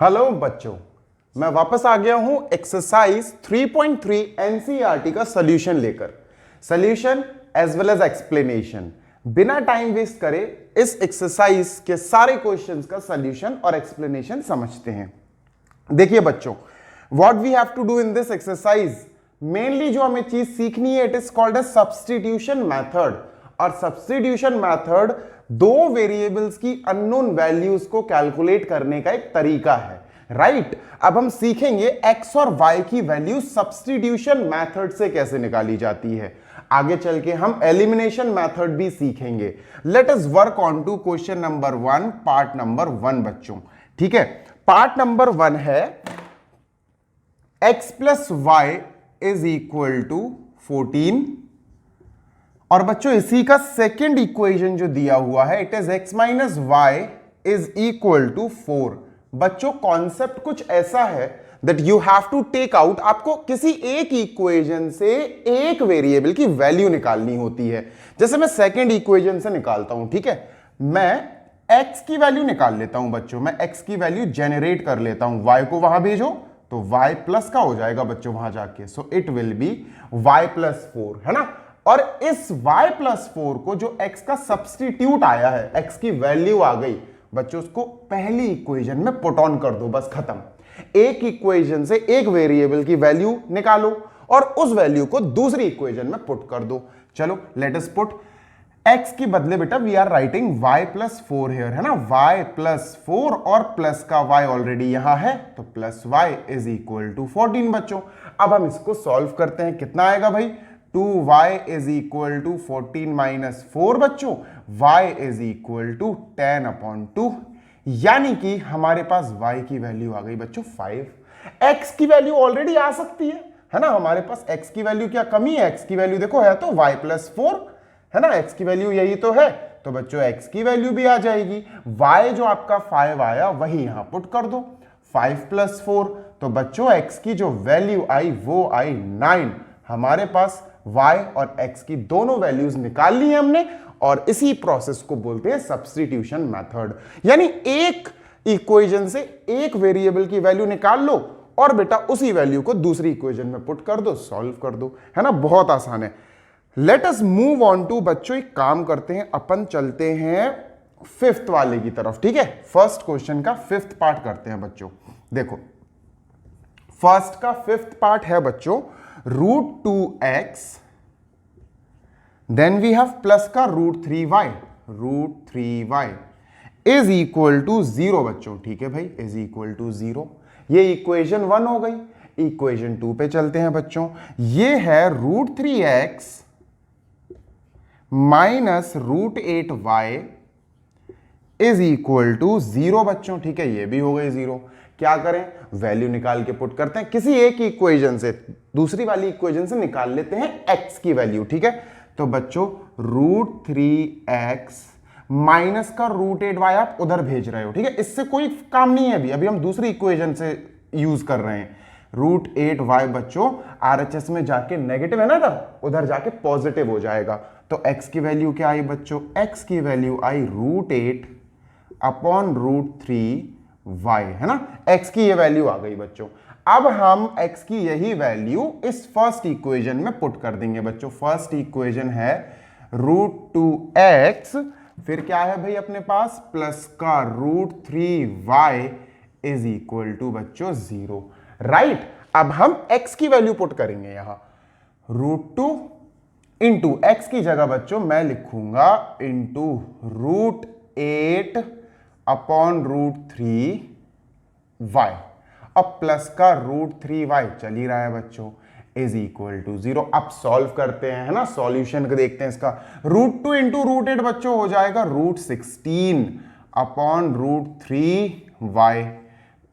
Hello बच्चों, मैं वापस आ गया हूं एक्सरसाइज 3.3 एनसीईआरटी का सॉल्यूशन लेकर। Solution as well as explanation. बिना टाइम वेस्ट करे इस एक्सरसाइज के सारे क्वेश्चंस का सॉल्यूशन और एक्सप्लेनेशन समझते हैं। देखिए बच्चों, what we have to do in this exercise, mainly जो हमें चीज सीखनी है, it is called as substitution method. और सब्स्टिट्यूशन मेथड दो वेरिएबल्स की अननोन वैल्यूज को कैलकुलेट करने का एक तरीका है, राइट? अब हम सीखेंगे एक्स और वाई की वैल्यू सब्स्टिट्यूशन मेथड से कैसे निकाली जाती है। आगे चल के हम एलिमिनेशन मेथड भी सीखेंगे। Let us work on to question number 1, part number 1 बच्चों। ठीक है, पार्ट नंबर 1 है x plus y is equal to 14। और बच्चों इसी का सेकेंड इक्वेशन जो दिया हुआ है, it is x minus y is equal to 4। बच्चों कॉन्सेप्ट कुछ ऐसा है that you have to take out, आपको किसी एक इक्वेशन से एक वेरिएबल की वैल्यू निकालनी होती है। जैसे मैं सेकेंड इक्वेशन से निकालता हूं, ठीक है, मैं x की वैल्यू निकाल लेता हूं बच्चों, मैं x की वैल्यू जेनरेट कर लेता हूं, y को वहां भेजो तो y प्लस का हो जाएगा बच्चों वहां जाके, so it will be y plus 4, है ना। और इस y प्लस 4 को जो x का सब्स्टिट्यूट आया है, x की वैल्यू आ गई बच्चों, उसको पहली इक्वेशन में पुट ऑन कर दो, बस खत्म। एक इक्वेशन से एक वेरिएबल की वैल्यू निकालो और उस वैल्यू को दूसरी इक्वेशन में पुट कर दो। चलो लेट अस पुट x के बदले बेटा we are writing y plus 4 here, है ना। y प्लस 4 और प्लस का y ऑलरेडी यहां है, तो plus y is equal to 14 बच्चों। अब हम इसको सॉल्व करते हैं, कितना आएगा भाई, 2y is equal to 14 minus 4 बच्चों, y is equal to 10 upon 2, यानी कि हमारे पास y की वैल्यू आ गई बच्चों 5। x की वैल्यू ऑलरेडी आ सकती है ना, हमारे पास x की वैल्यू क्या कमी है, x की वैल्यू देखो है तो y प्लस 4, है ना, x की वैल्यू यही तो है, तो बच्चों x की वैल्यू भी आ जाएगी। y जो आपका 5 आया वही यहां पुट कर दो, 5 प्लस 4, तो बच्चों x की जो वैल्यू आई वो आई 9। हमारे पास y और x की दोनों वैल्यूज निकाल ली है हमने, और इसी प्रोसेस को बोलते हैं सब्स्टिट्यूशन मेथड। यानी एक इक्वेशन से एक वेरिएबल की वैल्यू निकाल लो और बेटा उसी वैल्यू को दूसरी इक्वेशन में पुट कर दो, सॉल्व कर दो, है ना, बहुत आसान है। Let us move on to बच्चों, एक काम करते हैं, अपन चलते हैं फिफ्थ वाले की तरफ। ठीक है, फर्स्ट क्वेश्चन का फिफ्थ पार्ट करते हैं बच्चों। देखो फर्स्ट का फिफ्थ पार्ट है बच्चों √2x, then we have plus का √3y, √3y is equal to 0 बच्चों। ठीक है भाई, इज इक्वल टू 0, ये इक्वेशन 1 हो गई। इक्वेशन 2 पे चलते हैं बच्चों, ये है √3x minus √8y is equal to 0 बच्चों। ठीक है, ये भी हो गई 0। क्या करें, वैल्यू निकाल के पुट करते हैं, किसी एक इक्वेशन से दूसरी वाली इक्वेशन से निकाल लेते हैं x की वैल्यू। ठीक है, तो बच्चों √3x माइनस का √8y आप उधर भेज रहे हो। ठीक है, इससे कोई काम नहीं है, अभी हम दूसरी इक्वेशन से यूज कर रहे हैं। √8y बच्चों RHS में जाके नेगेटिव है ना, तब उधर जाके पॉजिटिव हो जाएगा। तो x की वैल्यू क्या आई बच्चों, x की वैल्यू आई √8 अपॉन √3y, है ना, x की ये वैल्यू आ गई बच्चों। अब हम x की यही वैल्यू इस फर्स्ट इक्वेशन में पुट कर देंगे बच्चों। फर्स्ट इक्वेशन है √2x, फिर क्या है भाई अपने पास, प्लस का √3y इज इक्वल टू बच्चों 0, राइट। अब हम x की वैल्यू पुट करेंगे यहां, √2 इंटू x की जगह बच्चों मैं लिखूंगा इंटू √8 अपॉन √3y, अब प्लस का √3y चल ही रहा है बच्चों, इज इक्वल टू 0। अब सॉल्व करते हैं, है ना, सॉल्यूशन को देखते हैं इसका। √2 इंटू √8 बच्चों हो जाएगा √16 upon √3y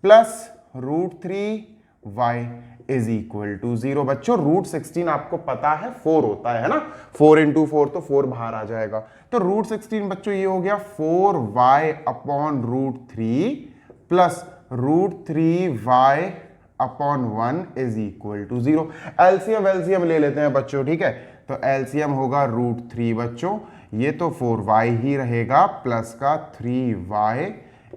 plus √3y is equal to 0 बच्चों। √16 आपको पता है 4 होता है ना, 4 इंटू 4 तो 4 बाहर आ जाएगा, तो √16 बच्चों ये हो गया 4y upon √3 plus √3y upon 1 is equal to 0। LCM ले लेते हैं बच्चों। ठीक है, तो एलसीएम होगा √3 बच्चों, ये तो 4y ही रहेगा प्लस का 3y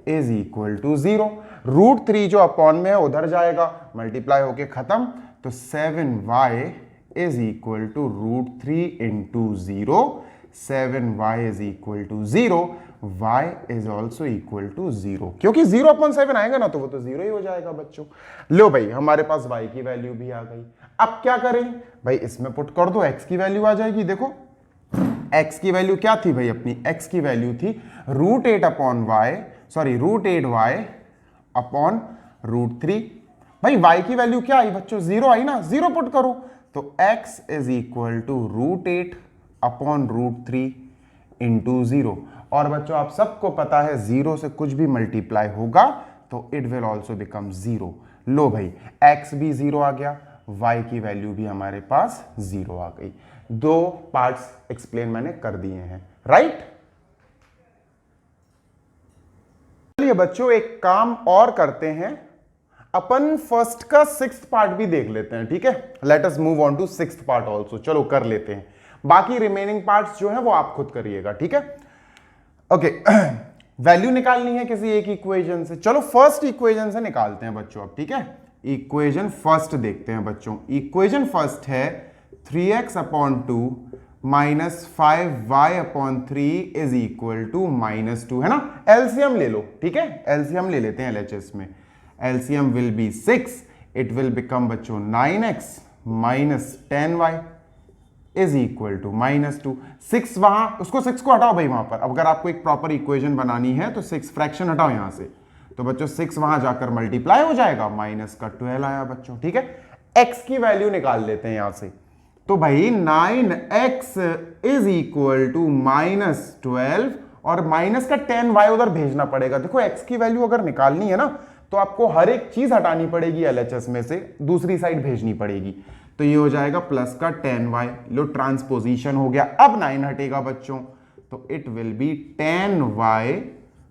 इज इक्वल टू 0। √3 जो अपॉन में है उधर जाएगा, मल्टीप्लाई होके खत्म। तो 7y is equal to √3 into 0, 7y is equal to 0, y is also equal to 0, क्योंकि 0/7 आएगा ना तो वो तो 0 ही हो जाएगा बच्चों। लो भाई हमारे पास y की वैल्यू भी आ गई। अब क्या करें भाई, इसमें पुट कर दो, x की वैल्यू आ जाएगी। देखो x की वैल्यू क्या थी भाई, अपनी x की वैल्यू थी √8y अपॉन √3। भाई y की वैल्यू क्या आई बच्चों, 0 आई ना, 0 पुट करो। तो x is equal to √8 upon √3 into 0। और बच्चों आप सबको पता है 0 से कुछ भी मल्टीप्लाई होगा तो इट विल ऑल्सो बिकम 0। लो भाई x भी 0 आ गया, y की वैल्यू भी हमारे पास 0 आ गई। दो पार्ट्स एक्सप्लेन मैंने कर दिए हैं, राइट। चलिए बच्चों एक काम और करते हैं, अपन फर्स्ट का 6th पार्ट भी देख लेते हैं, ठीक है। Let us move on to 6th part also. चलो कर लेते हैं, बाकी रिमेनिंग पार्ट्स जो है वो आप खुद करिएगा, ठीक है। ओके वैल्यू निकालनी है किसी एक इक्वेशन से। चलो फर्स्ट इक्वेशन से निकालते हैं बच्चों अब, ठीक है। इक्वेशन फर्स्ट देखते हैं बच्चों। इक्वेशन फर्स्ट है 3x upon 2 minus 5y upon 3 is equal to -2, है ना। एलसीएम ले लो, ठीक है, एलसीएम ले लेते हैं एलएचएस में। LCM will be 6, it will become बच्चों 9x minus 10y is equal to -2। 6 वहां, उसको 6 को हटाओ भाई वहां पर। अब अगर आपको एक प्रॉपर इक्वेशन बनानी है तो 6 फ्रैक्शन हटाओ यहां से, तो बच्चों 6 वहां जाकर मल्टीप्लाई हो जाएगा, माइनस का 12 आया बच्चों, ठीक है। x की वैल्यू निकाल लेते हैं यहां से। तो भाई 9x इज इक्वल टू -12 और माइनस का 10y उधर भेजना पड़ेगा। देखो x की वैल्यू अगर निकालनी है ना तो आपको हर एक चीज हटानी पड़ेगी एलएचएस में से, दूसरी साइड भेजनी पड़ेगी। तो ये हो जाएगा प्लस का 10y, लो ट्रांसपोजिशन हो गया। अब 9 हटेगा बच्चों, तो it will be 10y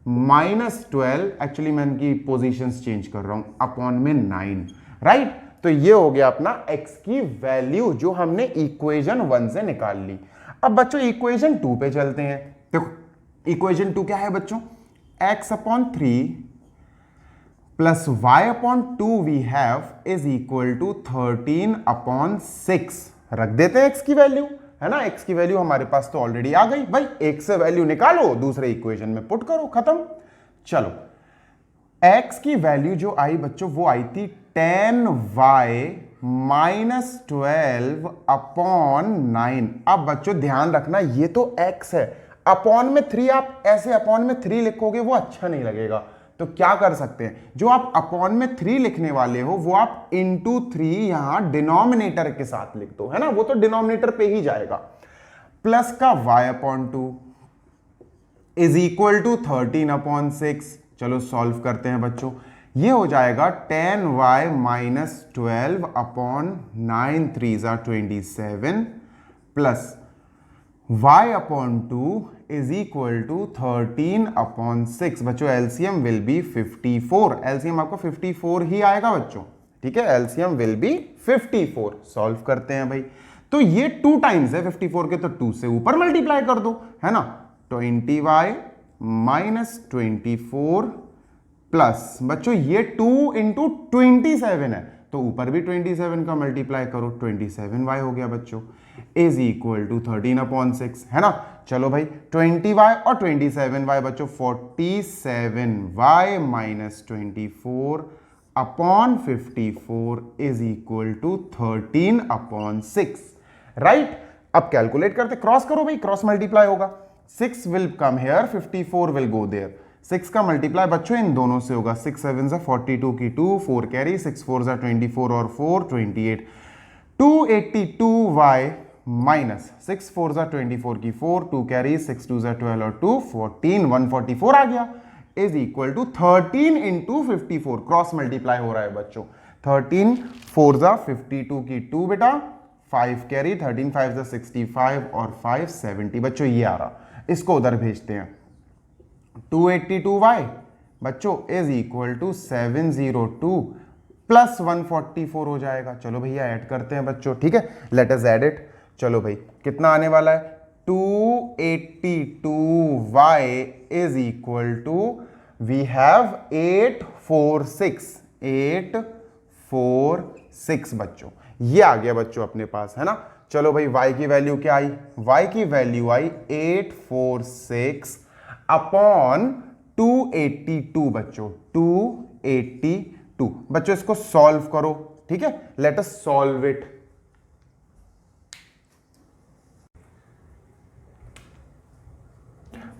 minus 12, actually मैं इनकी पोजीशंस चेंज कर रहा हूं, अपॉन में 9, राइट। तो ये हो गया अपना x की वैल्यू जो हमने इक्वेशन 1 से निकाल ली। अब बच्चों इक्वेशन 2 पे चलते हैं। देखो इक्वेशन 2 क्या है बच्चों, x upon 3 plus y upon 2 we have is equal to 13 upon 6। रख देते हैं x की वैल्यू, है ना। x की वैल्यू हमारे पास तो ऑलरेडी आ गई भाई, एक से वैल्यू निकालो दूसरे इक्वेशन में पुट करो, खत्म। चलो x की वैल्यू जो आई बच्चों वो आई थी 10y माइनस 12 अपॉन 9। अब बच्चों ध्यान रखना ये तो x है, अपॉन में 3 आप ऐसे अपॉन में 3 लिखोगे वो अच्छा नहीं लगेगा। तो क्या कर सकते हैं, जो आप अपॉन में 3 लिखने वाले हो वो आप इंटू 3 यहां डिनोमिनेटर के साथ लिख दो, है ना, वो तो डिनोमिनेटर पे ही जाएगा। प्लस का y upon 2 is equal to 13 upon 6। चलो सॉल्व करते हैं बच्चों, ये हो जाएगा 10y माइनस 12 अपॉन 9 3 ज़ा 27 plus y upon 2 is equal to 13 upon 6। बच्चों एलसीएम विल बी 54, एलसीएम आपको 54 ही आएगा बच्चों, ठीक है। LCM will be 54। सॉल्व करते हैं भाई, तो ये 2 टाइम्स है 54 के, तो 2 से ऊपर मल्टीप्लाई कर दो, है ना। 20y माइनस 24 प्लस बच्चों ये 2 इंटू 27 है, तो ऊपर भी 27 का मल्टीप्लाई करो, 27y हो गया बच्चों, इज इक्वल टू 13 अपॉन 6, है ना। चलो भाई 20y और 27y बच्चों 47y minus 24 upon 54 is equal to 13 upon 6, right. अब कैलकुलेट करते, क्रॉस करो भाई, क्रॉस मल्टीप्लाई होगा, 6 will come here, 54 will go there. 6 का मल्टीप्लाई बच्चों इन दोनों से होगा, 6 7 ज़ा 42 की 2, 4 कैरी, 6 4 ज़ा 24 और 4 28, 282y माइनस 6 4 ज़ा 24 की 4, 2 कैरी, 6 2 ज़ा 12 और 2 14, 144 आ गया, is equal to 13 into 54। Cross multiply हो रहा है बच्चों, 13 4 ज़ा 52 की 2 बेटा, 5 कैरी, 13 5 ज़ा 65 और 5 70 बच्चों ये आ रहा, इसको उधर भेजते हैं। 282y बच्चों इज इक्वल टू 702 प्लस 144 हो जाएगा। चलो भैया ऐड करते हैं बच्चों, ठीक है, लेट अस ऐड इट। चलो भाई कितना आने वाला है, 282y is equal to we have 8 4 6, 8 4 6 बच्चों, ये आ गया बच्चों अपने पास, है ना। चलो भाई y की वैल्यू क्या आई, y की वैल्यू आई 846 अपॉन 282 बच्चों, 282 बच्चों। इसको सॉल्व करो, ठीक है, लेट अस सॉल्व इट।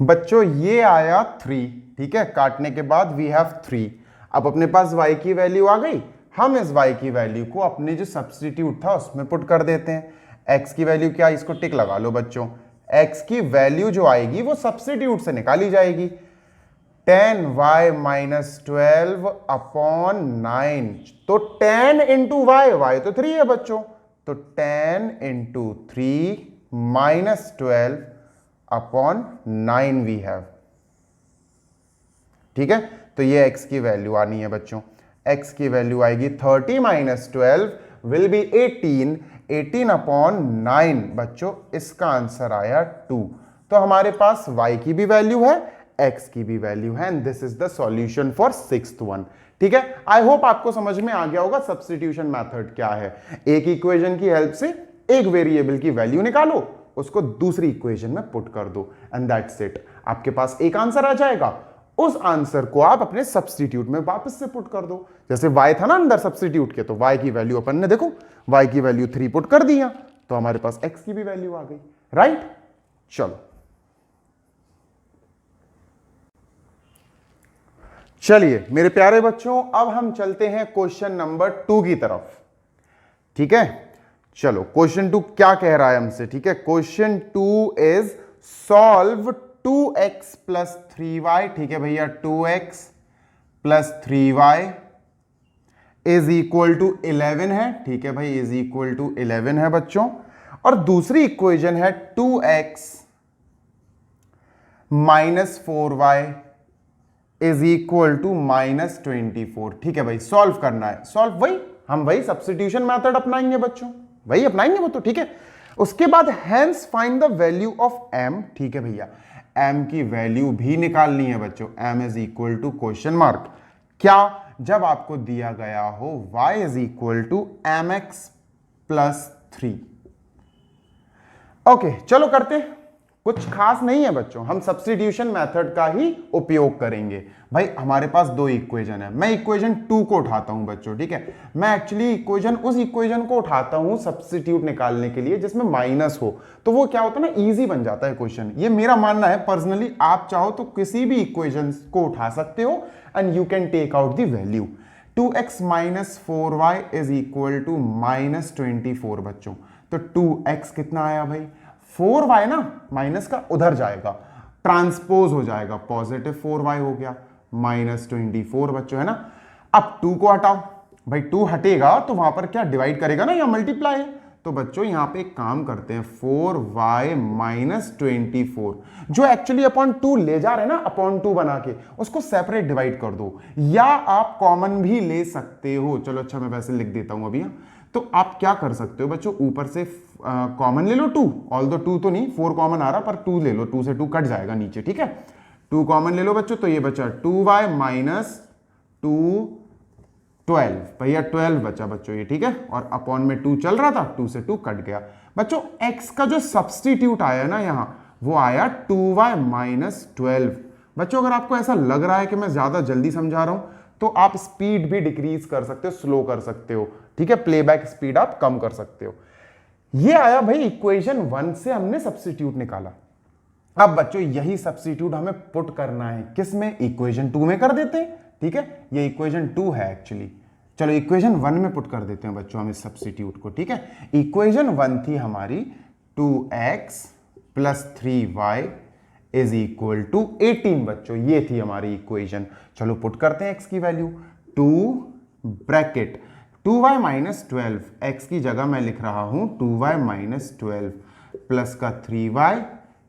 बच्चों ये आया 3, ठीक है, काटने के बाद वी हैव 3। अब अपने पास y की वैल्यू आ गई, हम इस y की वैल्यू को अपने जो सब्स्टिट्यूट था उसमें पुट कर देते हैं। x की वैल्यू क्या, इसको टिक लगा लो बच्चों। x की वैल्यू जो आएगी वो सब्स्टिट्यूट से निकाली जाएगी। 10y माइनस 12 अपॉन 9, तो 10 इंटू y तो 3 है बच्चों, तो 10 into 3 minus 12 upon 9 we have, ठीक है। तो ये x की वैल्यू आनी है बच्चों, x की वैल्यू आएगी 30 माइनस 12 विल बी 18, 18 अपॉन 9 बच्चों, इसका आंसर आया 2। तो हमारे पास y की भी वैल्यू है, x की भी वैल्यू है, and this is the solution for 6th one, ठीक है। आई होप आपको समझ में आ गया होगा सब्स्टिट्यूशन मेथड क्या है। एक इक्वेशन की हेल्प से एक वेरिएबल की वैल्यू निकालो, उसको दूसरी इक्वेशन में पुट कर दो, एंड दैट्स इट। आपके पास एक आंसर आ जाएगा, उस आंसर को आप अपने सब्स्टिट्यूट में वापस से पुट कर दो। जैसे y था ना अंदर सब्स्टिट्यूट के, तो y की वैल्यू अपन ने देखो y की वैल्यू 3 पुट कर दिया, तो हमारे पास x की भी वैल्यू आ गई, राइट। चलो चलिए मेरे प्यारे बच्चों, अब हम चलते हैं क्वेश्चन नंबर 2 की तरफ, ठीक है। चलो क्वेश्चन 2 क्या कह रहा है हमसे, ठीक है। Question 2 is solve 2x plus 3y, ठीक है भैया, 2x plus 3y is equal to 11 है, ठीक है भाई, इज इक्वल टू 11 है बच्चों। और दूसरी इक्वेशन है 2x minus 4y is equal to minus 24, ठीक है भाई। सॉल्व करना है, सॉल्व वही सब्स्टिट्यूशन मेथड अपनाएंगे बच्चों, वही अपनाएंगे वो तो, ठीक है। उसके बाद hence find the value of m, ठीक है भैया, m की वैल्यू भी निकालनी है बच्चों। m is equal to question mark, क्या, जब आपको दिया गया हो y is equal to mx plus 3। Okay चलो करते हैं, कुछ खास नहीं है बच्चों, हम सब्स्टिट्यूशन मेथड का ही उपयोग करेंगे। भाई हमारे पास दो इक्वेशन है, मैं इक्वेशन 2 को उठाता हूं बच्चों, ठीक है। मैं एक्चुअली उस इक्वेशन को उठाता हूं सब्स्टिट्यूट निकालने के लिए जिसमें माइनस हो, तो वो क्या होता है ना, इजी बन जाता है क्वेश्चन। ये मेरा मानना है पर्सनली, आप चाहो तो किसी भी इक्वेशन को उठा सकते हो and you can take out the value. 2x minus 4y is equal to minus 24 बच्चों। तो 2x कितना आया भाई, 4y ना, माइनस का उधर जाएगा, ट्रांसपोज हो जाएगा, पॉजिटिव 4y हो गया, माइनस 24 बच्चों, है ना। अब 2 को हटाओ भाई, 2 हटेगा तो वहां पर क्या डिवाइड करेगा ना या मल्टीप्लाई है, तो बच्चों यहां पे एक काम करते हैं, 4y माइनस 24 जो एक्चुअली अपॉन 2 ले जा रहे हैं ना, अपॉन 2 बना के उसको सेपरेट डिवाइड कर दो, या आप कॉमन भी ले सकते हो। चलो अच्छा मैं वैसे लिख देता हूं अभी, तो आप क्या कर सकते हो बच्चों, ऊपर से कॉमन ले लो 2, ऑल्दो 2 तो नहीं, 4 कॉमन आ रहा, पर 2 ले लो, 2 से 2 कट जाएगा नीचे, ठीक है। 2 कॉमन ले लो बच्चों, तो ये बचा 2y माइनस 12 भैया, 12 बचा बच्चों ये, ठीक है। और अपॉन में 2 चल रहा था, 2 से 2 कट गया बच्चों। x का जो सब्स्टिट्यूट आया ना यहां, वो आया 2y माइनस 12 बच्चों। अगर आपको ऐसा लग रहा है कि मैं ज्यादा जल्दी समझा रहा हूं, तो आप स्पीड भी डिक्रीज कर सकते हो, स्लो कर सकते हो, ठीक है, प्लेबैक स्पीड आप कम कर सकते हो। ये आया भाई इक्वेशन 1 से हमने सब्स्टिट्यूट निकाला। अब बच्चों यही सब्स्टिट्यूट हमें पुट करना है किस में, इक्वेशन 2 में कर देते हैं, ठीक है। ये इक्वेशन 2 है एक्चुअली, चलो इक्वेशन 1 में पुट कर देते हैं बच्चों हम इस सब्स्टिट्यूट को, ठीक है। इक्वेशन 1 थी हमारी 2x plus 3y is equal to 18 बच्चों, ये थी हमारी इक्वेशन। चलो पुट करते हैं x की value, 2 bracket 2y minus 12, x की जगह मैं लिख रहा हूं 2y माइनस 12 प्लस का 3y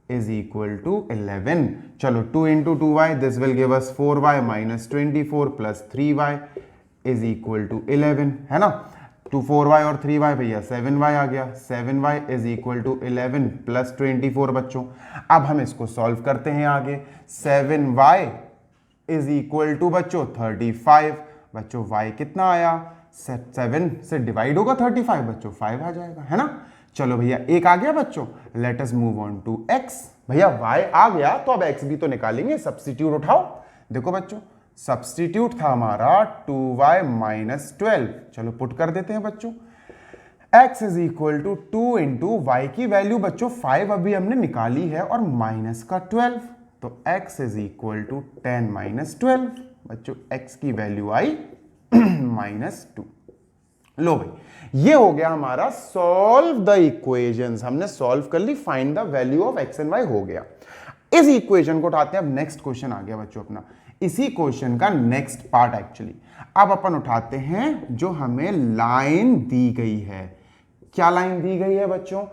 इज इक्वल टू 11। चलो 2 into 2y, this will give us 4y minus 24 plus 3y is equal to 11, है ना। 4y और 3y भैया 7y आ गया, 7y is equal to 11 plus 24 बच्चों। अब हम इसको सॉल्व करते हैं आगे, 7y इज इक्वल टू बच्चों 35। बच्चों y कितना आया, 7 से डिवाइड होगा 35 बच्चों 5 आ जाएगा, है ना। चलो भैया एक आ गया बच्चों, let us move on to x। भैया y आ गया तो अब x भी तो निकालेंगे, सब्स्टिट्यूट उठाओ। देखो बच्चों सब्स्टिट्यूट था हमारा 2y माइनस 12, चलो पुट कर देते हैं बच्चों। x is equal to 2 into y की वैल्यू बच्चों 5 अभी हमने निकाली है और माइनस का 12, तो x is equal to 10 minus 12। बच्चों x की वैल्यू आई -2। लो भाई ये हो गया हमारा सॉल्व द इक्वेशंस, हमने सॉल्व कर ली, find the value of x and y हो गया। इस इक्वेशन को उठाते हैं, अब नेक्स्ट क्वेश्चन आ गया बच्चों अपना, इसी क्वेश्चन का नेक्स्ट पार्ट एक्चुअली। अब अपन उठाते हैं जो हमें लाइन दी गई है। क्या लाइन दी गई है बच्चों,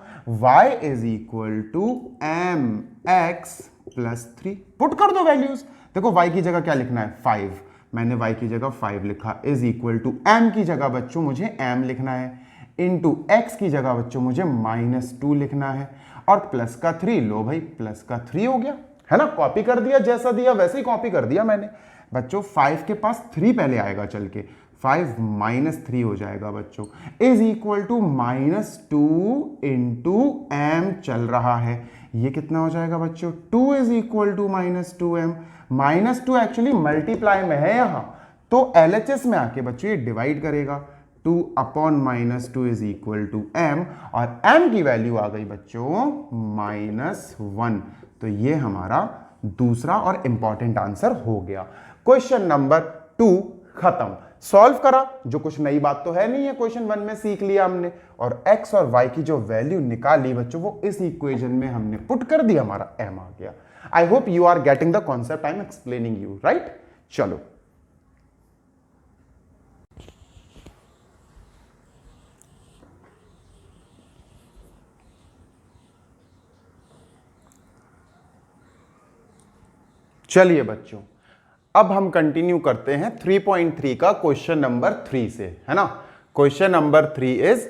y is equal to mx plus 3। Put कर दो वैल्यूज, देखो y की जगह क्या लिखना है 5, मैंने y की जगह 5 लिखा, इज इक्वल टू m की जगह बच्चों मुझे m लिखना है, इंटू x की जगह बच्चों मुझे -2 लिखना है, और प्लस का 3। लो भाई प्लस का 3 हो गया, है ना, कॉपी कर दिया, जैसा दिया वैसे ही कॉपी कर दिया मैंने। बच्चों 5 के पास 3 पहले आएगा चल के, 5 माइनस 3 हो जाएगा बच्चों, is equal to -2 into m चल रहा है, ये कितना हो जाएगा बच्चों 2 is equal to -2m। -2 actually multiply में है यहाँ, तो LHS में आके बच्चों ये डिवाइड करेगा, 2 upon -2 is equal to m, और m की वैल्यू आ गई बच्चों -1। तो ये हमारा दूसरा और इंपॉर्टेंट आंसर हो गया। क्वेश्चन नंबर 2 खत्म, सॉल्व करा, जो कुछ नई बात तो है नहीं है, क्वेश्चन 1 में सीख लिया हमने, और x और y की जो वैल्यू निकाली बच्चों वो इस इक्वेशन में हमने पुट कर दिया, हमारा m आ गया। I hope you are getting the concept I am explaining you, right. चलो चलिए बच्चों अब हम कंटिन्यू करते हैं 3.3 का क्वेश्चन नंबर 3 से, है ना। क्वेश्चन नंबर 3 इज,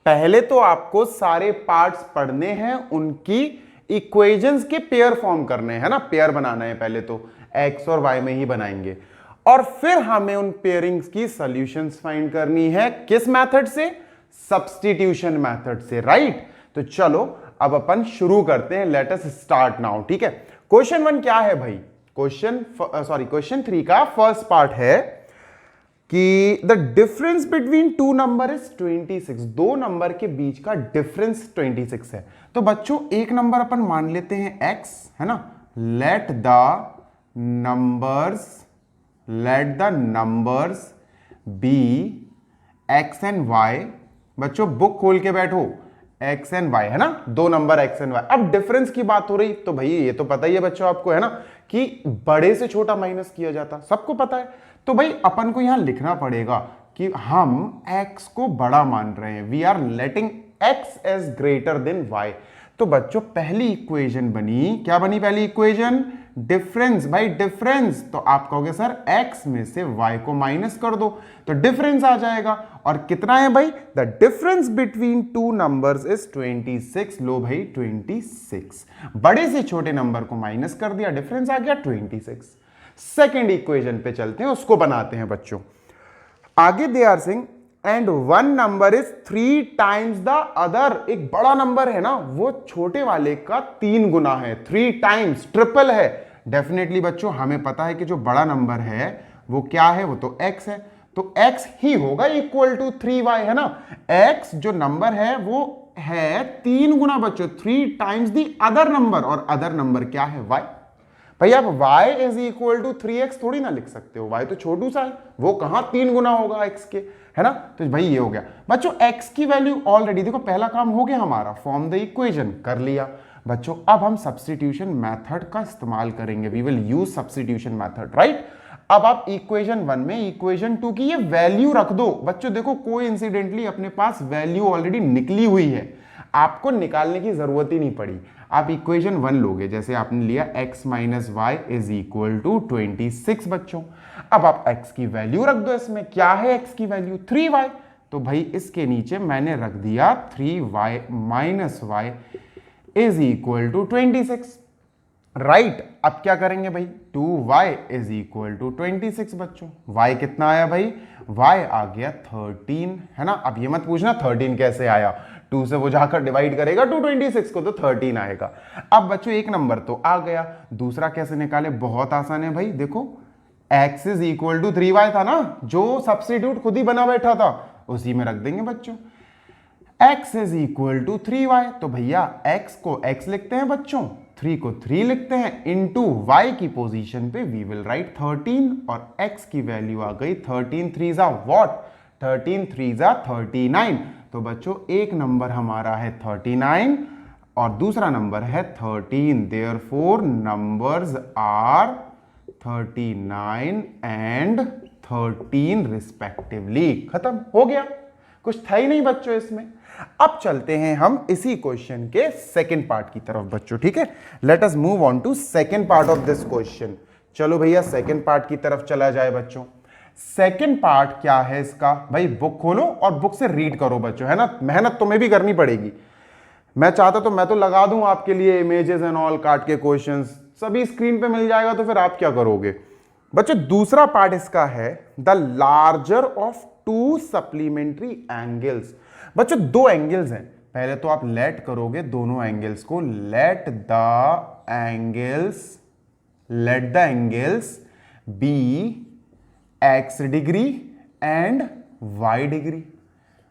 पहले तो आपको सारे पार्ट्स पढ़ने हैं, उनकी इक्वेशंस के पेयर फॉर्म करने हैं ना, पेयर बनाना है, पहले तो x और y में ही बनाएंगे, और फिर हमें उन पेयरिंग्स की सॉल्यूशंस फाइंड करनी है, किस मेथड से, सब्स्टिट्यूशन मेथड से, राइट। तो चलो अब अपन शुरू करते हैं, लेट अस स्टार्ट नाउ, ठीक है। क्वेश्चन 1 क्या है भाई, क्वेश्चन 3 का फर्स्ट पार्ट है कि the difference between two number is 26, दो नंबर के बीच का डिफरेंस 26 है। तो बच्चों एक नंबर अपन मान लेते हैं x, है ना, let the numbers be x and y। बच्चों बुक खोल के बैठो, x एंड y, है ना, दो नंबर x एंड y। अब डिफरेंस की बात हो रही, तो भाई ये तो पता ही है बच्चों आपको, है ना, कि बड़े से छोटा माइनस किया जाता, सबको पता है। तो भाई अपन को यहां लिखना पड़ेगा कि हम x को बड़ा मान रहे हैं, we are letting x as greater than y। तो बच्चों पहली इक्वेशन बनी, क्या बनी पहली इक्वेशन, डिफरेंस। भाई डिफरेंस, तो आप कहोगे सर x में से y को माइनस कर दो, तो डिफरेंस आ जाएगा, और कितना है भाई, the difference between two numbers is 26। लो भाई 26, बड़े से छोटे नंबर को माइनस कर दिया, डिफरेंस आ गया 26। सेकेंड इक्वेशन पे चलते हैं, उसको बनाते हैं बच्चों। आगे they are sing and one number is 3 times the other, एक बड़ा नंबर है ना, वो छोटे वाले का 3 गुना है, 3 टाइम्स, ट्रिपल है। डेफिनेटली बच्चों हमें पता है कि जो बड़ा नंबर है वो क्या है, वो तो x है, तो x ही होगा इक्वल टू 3y, है ना। x जो नंबर है वो है 3 गुना बच्चों, 3 टाइम्स द अदर नंबर, और अदर नंबर क्या है y। भैया आप y is equal to 3x थोड़ी ना लिख सकते हो, y तो छोटू सा है, वो कहां 3 गुना होगा x के, है ना। तो भाई ये हो गया बच्चों, x की वैल्यू ऑलरेडी देखो, पहला काम हो गया हमारा, फॉर्म द इक्वेशन कर लिया बच्चों। अब हम सब्स्टिट्यूशन मेथड का इस्तेमाल करेंगे, we will use substitution method, right. अब आप इक्वेशन 1 में इक्वेशन 2 की ये वैल्यू रख दो बच्चों। देखो कोइंसिडेंटली अपने पास वैल्यू ऑलरेडी निकली हुई है, आपको निकालने की जरूरत ही नहीं पड़ी। आप इक्वेशन 1 लोगे, जैसे आपने लिया x minus y is equal to 26 बच्चों। अब आप x की वैल्यू रख दो, इसमें क्या है x की वैल्यू 3y, तो भाई इसके नीचे मैंने रख दिया 3y minus y is equal to 26। Right अब क्या करेंगे भाई, 2y इज इक्वल टू 26 बच्चों। y कितना आया भाई, y आ गया 13, है ना। अब ये मत पूछना 13 कैसे आया, 2 से वो जाकर डिवाइड करेगा 226 को तो 13 आएगा। अब बच्चों एक नंबर तो आ गया, दूसरा कैसे निकाले, बहुत आसान है भाई। देखो x is equal to 3y था ना, जो सब्स्टिट्यूट खुद ही बना बैठा था उसी में रख देंगे बच्चों। x is equal to 3y, तो भैया x को x लिखते हैं बच्चों, 3 को 3 लिखते हैं, इनटू y की पोजीशन पे वी विल राइट 13 और x की वैल्यू आ गई 13 3 जा व्हाट, 13 3 जा 39। तो बच्चों एक नंबर हमारा है 39 और दूसरा नंबर है 13, therefore numbers are 39 and 13 respectively. खत्म हो गया, कुछ था ही नहीं बच्चों इसमें। अब चलते हैं हम इसी क्वेश्चन के सेकंड पार्ट की तरफ बच्चों, ठीक है। Let us move on to second part of this question. चलो भैया सेकंड पार्ट की तरफ चला जाए बच्चों। सेकंड पार्ट क्या है इसका भाई, बुक खोलो और बुक से रीड करो बच्चों, है ना। मेहनत तुम्हें भी करनी पड़ेगी। मैं चाहता तो मैं तो लगा दूं आपके लिए इमेजेस एंड ऑल काट के क्वेश्चंस, सभी स्क्रीन पे मिल जाएगा, तो फिर आप क्या करोगे बच्चों। दूसरा पार्ट इसका है the larger of to supplementary angles. बच्चों दो एंगल्स हैं, पहले तो आप लेट करोगे दोनों एंगल्स को, let the angles be x degree and y degree.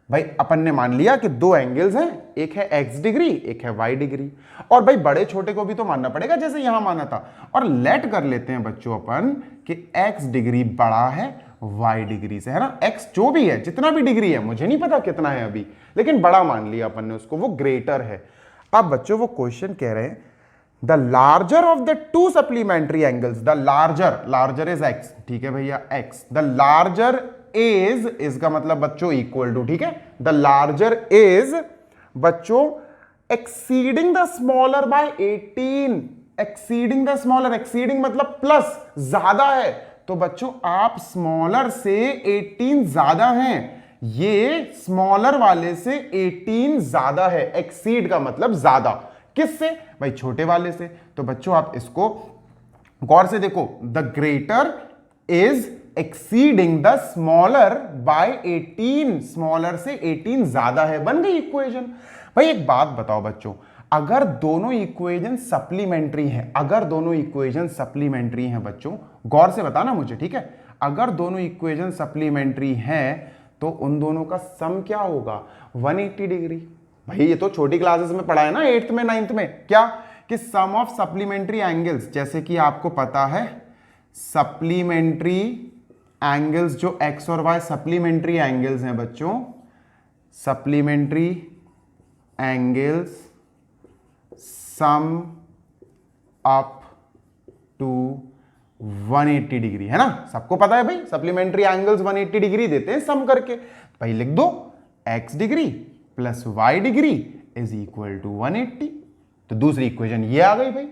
भाई अपन ने मान लिया कि दो एंगल्स हैं, एक है x डिग्री एक है y डिग्री, और भाई बड़े छोटे को भी तो मानना पड़ेगा जैसे यहां माना था। और लेट कर लेते हैं बच्चों अपन कि x डिग्री बड़ा है y डिग्री से, है ना। x जो भी है, जितना भी डिग्री है, मुझे नहीं पता कितना है अभी, लेकिन बड़ा मान लिया अपन ने उसको, वो ग्रेटर है। अब बच्चों वो क्वेश्चन कह रहे हैं the larger of the two supplementary angles, the larger is x, ठीक है भैया x, द लार्जर इज का मतलब बच्चों इक्वल टू, ठीक है। द लार्जर इज बच्चों exceeding the smaller by 18, exceeding the smaller, exceeding मतलब प्लस, ज्यादा है, तो बच्चों आप स्मॉलर से 18 ज्यादा हैं, ये स्मॉलर वाले से 18 ज्यादा है। एक्सीड का मतलब ज्यादा, किससे भाई, छोटे वाले से। तो बच्चों आप इसको गौर से देखो, the greater is exceeding the smaller by 18, smaller से 18 ज्यादा है, बन गई इक्वेशन। भाई एक बात बताओ बच्चों, अगर दोनों इक्वेशन सप्लीमेंट्री हैं, अगर दोनों इक्वेशन सप्लीमेंट्री हैं बच्चों, गौर से बताना मुझे, ठीक है। अगर दोनों इक्वेशन सप्लीमेंट्री हैं तो उन दोनों का सम क्या होगा, 180 डिग्री। भाई ये तो छोटी क्लासेस में पढ़ा है ना, 8th में 9th में, क्या कि सम ऑफ सप्लीमेंट्री एंगल्स, जैसे कि आपको पता है सप्लीमेंट्री एंगल्स जो x और y सप्लीमेंट्री एंगल्स हैं बच्चों, supplementary angles sum up to 180 degree, है ना। सबको पता है भाई सप्लीमेंट्री एंगल्स 180 डिग्री देते हैं सम करके। भाई लिख दो x degree plus y degree is equal to 180। तो दूसरी इक्वेशन ये आ गई भाई।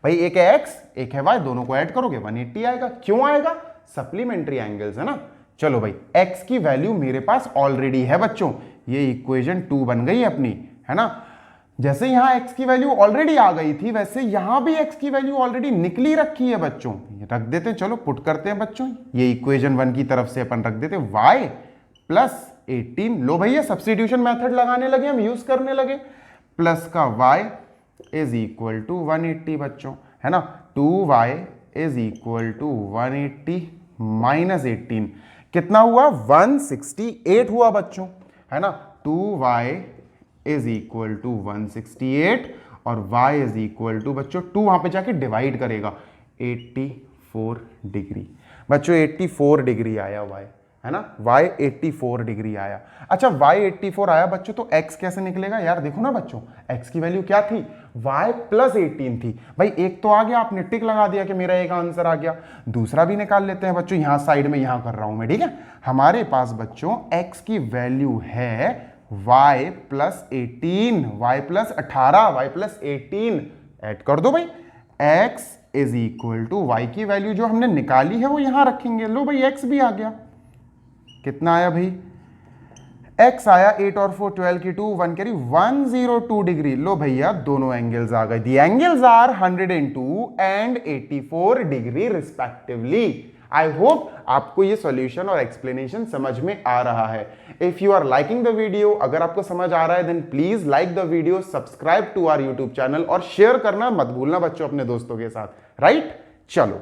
भाई एक है x एक है y, दोनों को ऐड करोगे 180 आएगा। क्यों आएगा, सप्लीमेंट्री एंगल्स है ना। चलो भाई x की वैल्यू मेरे पास ऑलरेडी है बच्चों, ये इक्वेशन 2 बन गई अपनी, है ना। जैसे यहां x की वैल्यू ऑलरेडी आ गई थी, वैसे यहां भी x की वैल्यू ऑलरेडी निकली रखी है बच्चों। रख देते हैं, चलो पुट करते हैं बच्चों, ये इक्वेशन 1 की तरफ से अपन रख देते हैं y प्लस 18। लो भैया सब्स्टिट्यूशन मेथड लगाने लगे, हम यूज करने लगे। प्लस का y इज इक्वल टू 180 बच्चों, है ना। 2y is equal to 180 minus 18 कितना हुआ, 168 हुआ बच्चों, है ना। 2y इज इक्वल टू 168 और y इज इक्वल टू बच्चों 2 वहां पे जाके डिवाइड करेगा 84 डिग्री। बच्चों 84 डिग्री आया y, है ना। y 84 डिग्री आया। अच्छा y 84 आया बच्चों, तो x कैसे निकलेगा यार, देखो ना बच्चों, x की वैल्यू क्या थी, y प्लस 18 थी। भाई एक तो आ गया, आपने टिक लगा दिया कि मेरा एक आंसर आ गया। दूसरा भी निकाल लेते हैं बच्चों, यहां साइड में यहां कर रहा हूं मैं, ठीक है। हमारे पास बच्चों x की वैल्यू है y plus 18, y plus 18, y plus 18 add कर दो भाई। x is equal to y की वैल्यू जो हमने निकाली है वो यहां रखेंगे। लो भाई x भी आ गया, कितना आया भाई, x आया 8 और 4 12 की 2 1 कैरी 102 डिग्री। लो भैया दोनों एंगल्स आ गए। The angles are 102 and 84 degree respectively. I hope आपको ये सॉल्यूशन और एक्सप्लेनेशन समझ में आ रहा है। If you are liking the video, अगर आपको समझ आ रहा है then please like the video, subscribe to our YouTube channel और शेयर करना मत भूलना बच्चों अपने दोस्तों के साथ। राइट, चलो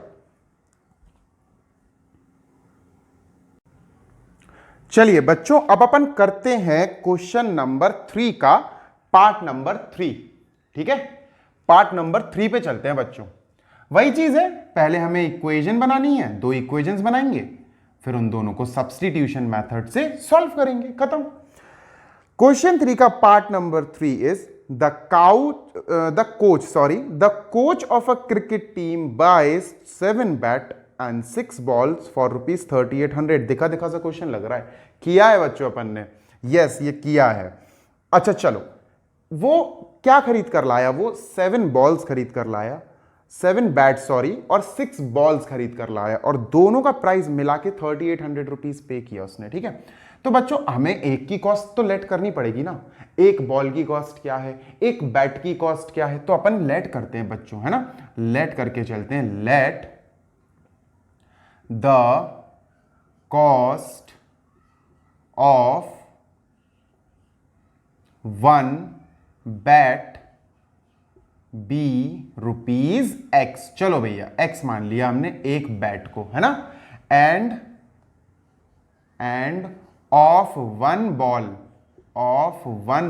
चलिए बच्चों अब अपन करते हैं क्वेश्चन नंबर 3 का पार्ट नंबर 3। ठीक है, पार्ट नंबर 3 पे चलते हैं बच्चों। वही चीज है, पहले हमें इक्वेशन बनानी है, दो इक्वेशंस बनाएंगे, फिर उन दोनों को सब्स्टिट्यूशन मेथड से सॉल्व करेंगे, खत्म। क्वेश्चन 3 का part number 3 is the coach of a cricket team buys 7 bat and 6 balls for ₹3800। दिखा दिखा सा क्वेश्चन लग रहा है, किया है बच्चों अपन ने, यस ये किया है। अच्छा चलो, वो क्या खरीद कर लाया, वो 7 बॉल्स खरीद कर लाया, 7 बैट सॉरी, और 6 बॉल्स खरीद कर लाया, और दोनों का प्राइस मिला के ₹3800 पे किया उसने। ठीक है, तो बच्चों हमें एक की कॉस्ट तो लेट करनी पड़ेगी ना। एक बॉल की कॉस्ट क्या है, एक बैट की कॉस्ट क्या है, तो अपन लेट करते हैं बच्चों, है ना, लेट करके चलते हैं। Let the cost of 1 bat be ₹X। चलो भैया x मान लिया हमने एक बैट को, है ना, एंड ऑफ वन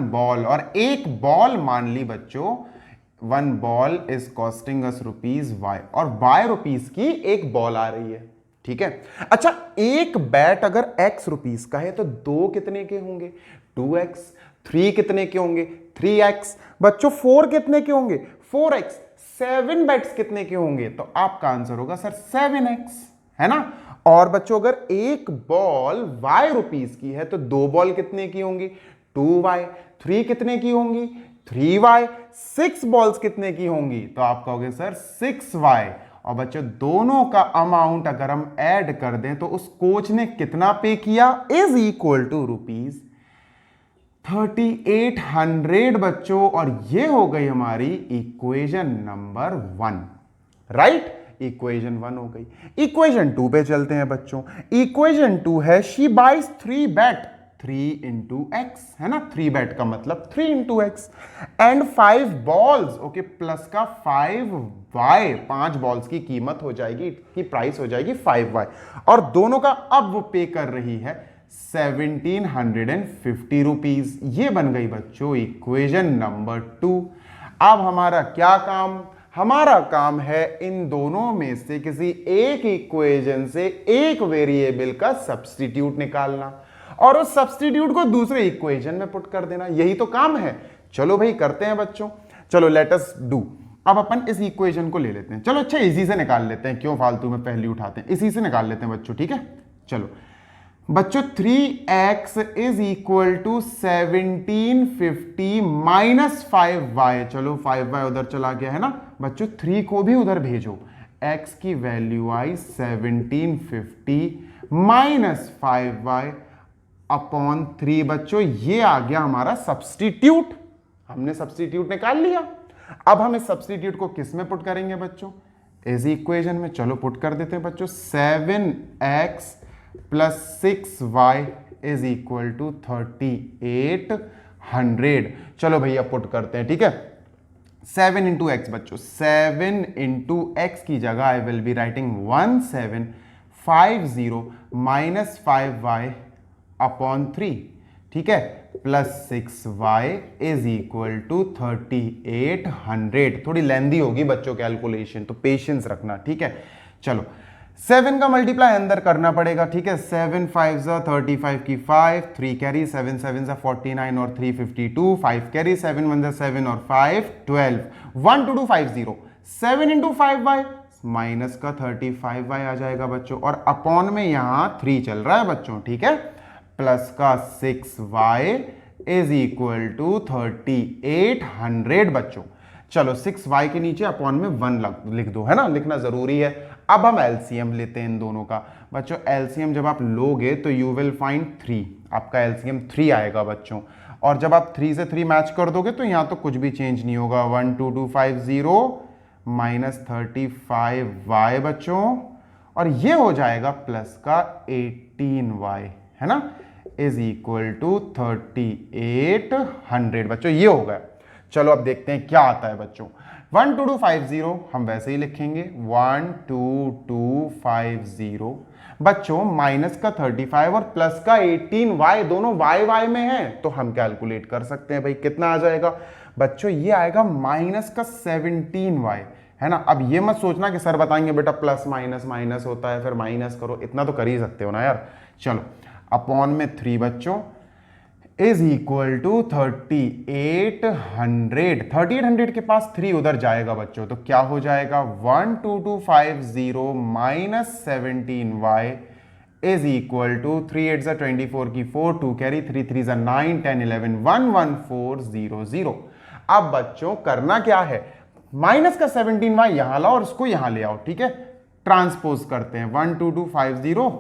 बॉल, और एक बॉल मान ली बच्चों, 1 ball is costing us ₹Y, और ₹Y की एक बॉल आ रही है। ठीक है, अच्छा एक बैट अगर ₹X का है तो 2 कितने के होंगे, 2X, 3 कितने के होंगे, 3X, बच्चों 4 कितने के होंगे, 4X, 7 बैट्स कितने के होंगे, तो आपका आंसर होगा सर 7X, है ना। और बच्चों अगर एक बॉल ₹Y की है तो 2 बॉल कितने की होंगी, 2Y, 3 कितने की होंगी, 3Y, 6 बॉल्स कितने की होंगी, तो आप कहोगे सर 6Y। और बच्चों दोनों का अमाउंट अगर हम ऐड कर दें तो उस कोच ने कितना पे किया, इज इक्वल टू ₹3800 बच्चों। और ये हो गई हमारी इक्वेशन नंबर 1। राइट, इक्वेशन 1 हो गई। इक्वेशन 2 पे चलते हैं बच्चों। इक्वेशन 2 है she buys 3 bat, 3 into x, है ना, 3 बैट का मतलब 3 into x, and 5 balls, okay, plus का 5y, 5 बॉल्स की कीमत हो जाएगी, की प्राइस हो जाएगी 5y, और दोनों का अब वो पे कर रही है ₹1750। ये बन गई बच्चों इक्वेशन नंबर 2। अब हमारा क्या काम, हमारा काम है इन दोनों में से किसी एक इक्वेशन से एक वेरिएबल का सब्स्टिट्यूट निकालना और उस सब्स्टिट्यूट को दूसरे इक्वेशन में पुट कर देना, यही तो काम है। चलो भाई करते हैं बच्चों, चलो लेट अस डू। अब अपन इस इक्वेशन को ले लेते हैं, चलो अच्छा इसी से निकाल लेते हैं, क्यों फालतू में पहली उठाते हैं, इसी से निकाल लेते हैं बच्चों। ठीक है, चलो बच्चों 3x is equal to 1750 minus 5y। चलो 5y उधर चला गया है ना बच्चों, 3 को भी उधर भेजो, x की वैल्यू आई 1750 माइनस 5y अपॉन 3। बच्चों ये आ गया हमारा सब्स्टिट्यूट, हमने सब्स्टिट्यूट निकाल लिया। अब हम इस सब्स्टिट्यूट को किस में पुट करेंगे बच्चों, इस इक्वेशन में। चलो पुट कर देते हैं बच्चों, 7x plus 6y is equal to 3800। चलो भैया पुट करते हैं। ठीक है, 7 इंटू एक्स बच्चों, 7 इंटू एक्स की जगह I will be writing 1750 minus 5y upon 3, ठीक है, plus 6y is equal to 3800। थोड़ी लेंदी होगी बच्चों कैलकुलेशन, तो पेशेंस रखना। ठीक है, चलो 7 का मल्टीप्लाई अंदर करना पड़ेगा। ठीक है, 7 5 35 की 5, 3 कैरी, 7 7 49 और 3 52, 5 कैरी, 7 1 7 और 5 12, 1 2 2 5 0, 7 इंटू 5y माइनस का 35y आ जाएगा बच्चों, और अपॉन में यहां 3 चल रहा है बच्चों। ठीक है, प्लस का 6y इज इक्वल टू 3800 बच्चों। चलो 6y के नीचे अपॉन में 1 लिख दो, है ना, लिखना जरूरी है। अब हम एलसीएम लेते हैं इन दोनों का। बच्चों एलसीएम जब आप लोगे तो यू विल फाइंड 3, आपका एलसीएम 3 आएगा बच्चों। और जब आप 3 से 3 मैच कर दोगे तो यहां तो कुछ भी चेंज नहीं होगा। 12250 माइनस 35y बच्चों, और ये हो जाएगा प्लस का 18y, है ना, इज इक्वल टू 3800 बच्चों, ये हो गया। चलो अब देखते हैं क्या आता है बच्चों। 12250 हम वैसे ही लिखेंगे 12250 बच्चों, माइनस का 35 और प्लस का 18y, दोनों y में है तो हम कैलकुलेट कर सकते हैं भाई कितना आ जाएगा बच्चों, ये आएगा माइनस का 17y, है ना। अब ये मत सोचना कि सर बताएंगे बेटा प्लस माइनस माइनस होता है फिर माइनस करो, इतना तो कर ही सकते हो ना यार। चलो अपॉन में 3 बच्चों इज इक्वल टू 3800 के पास 3 उधर जाएगा बच्चों तो क्या हो जाएगा 12250 minus 17y is equal to 3 8 24 की 4 2 कैरी 3 3 9 10 11 11400। अब बच्चों करना क्या है, माइनस का 17y यहां लाओ और इसको यहां ले आओ, ठीक है, ट्रांसपोज करते हैं। 12250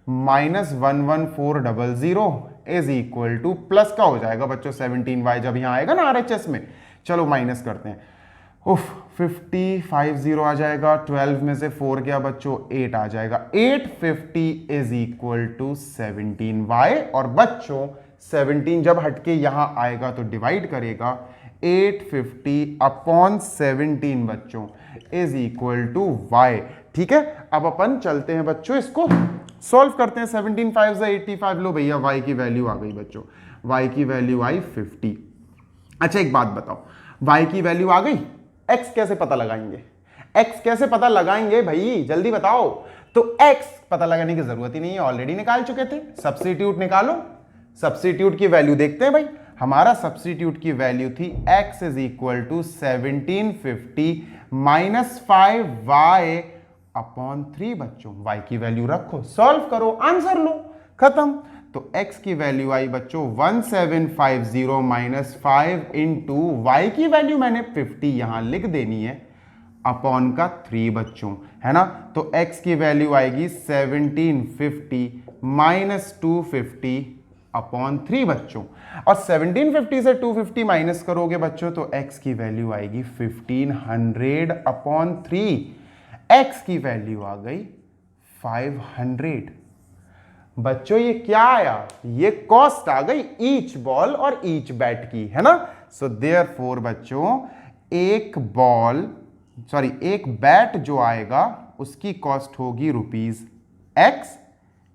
minus 11400 is equal two plus का हो जाएगा बच्चों 17y जब यहां आएगा ना आरएचएस में। चलो माइनस करते हैं, उफ 50 आ जाएगा, 12 में से 4 गया बच्चों 8 आ जाएगा, 850 इज इक्वल टू 17y। और बच्चों 17 जब हटके यहां आएगा तो डिवाइड करेगा, 850 अपॉन 17 बच्चों इज इक्वल टू y, ठीक है। अब अपन चलते हैं बच्चों इसको सॉल्व करते हैं। 17 5 85, लो भैया y की वैल्यू आ गई बच्चों, y की वैल्यू आई 50। अच्छा एक बात बताओ, y की वैल्यू आ गई, x कैसे पता लगाएंगे, x कैसे पता लगाएंगे भाई जल्दी बताओ। तो x पता लगाने की जरूरत ही नहीं है, ऑलरेडी निकाल चुके थे, सब्स्टिट्यूट निकालो। सब्स्टिट्यूट की वैल्यू देखते हैं भाई, हमारा सब्स्टिट्यूट की वैल्यू थी x is equal to 1750 minus 5y upon 3 बच्चों, y की वैल्यू रखो, सॉल्व करो, आंसर लो, खत्म। तो x की वैल्यू आई बच्चों 1750 माइनस 5 इंटू y की वैल्यू मैंने 50 यहां लिख देनी है अपॉन का 3 बच्चों, है ना। तो x की वैल्यू आएगी 1750 माइनस 250 अपॉन 3 बच्चों, और 1750 से 250 माइनस करोगे बच्चों तो x की वैल्यू आएगी 1500 अपॉन 3, x की वैल्यू आ गई 500 बच्चों। ये क्या आया, ये कॉस्ट आ गई ईच बॉल और ईच बैट की, है ना। सो देयरफॉर बच्चों एक बैट जो आएगा उसकी कॉस्ट होगी ₹x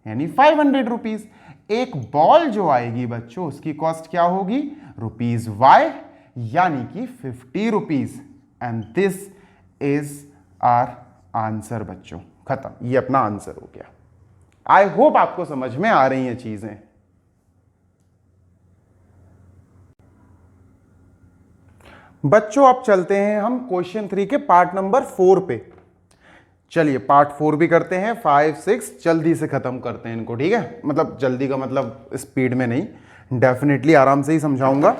यानी 500 रुपीज। एक बॉल जो आएगी बच्चों उसकी कॉस्ट क्या होगी ₹y यानी कि 50 rupees. And this is our answer बच्चों, खत्म, ये अपना आंसर हो गया। आई होप आपको समझ में आ रही हैं चीजें। बच्चों अब चलते हैं हम क्वेश्चन 3 के पार्ट नंबर 4 पे। चलिए पार्ट 4 भी करते हैं, 5 6 जल्दी से खत्म करते हैं इनको, ठीक है, मतलब जल्दी का मतलब स्पीड में नहीं, डेफिनेटली आराम से ही समझाऊंगा।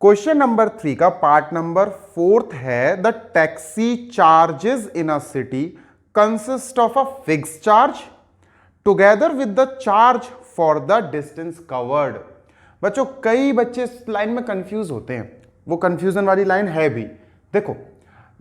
क्वेश्चन नंबर 3 का पार्ट नंबर 4 है, the taxi charges in a city consist of a fixed charge together with the charge for the distance covered. बच्चों कई बच्चे इस लाइन में कंफ्यूज होते हैं, वो कंफ्यूजन वाली लाइन है भी। देखो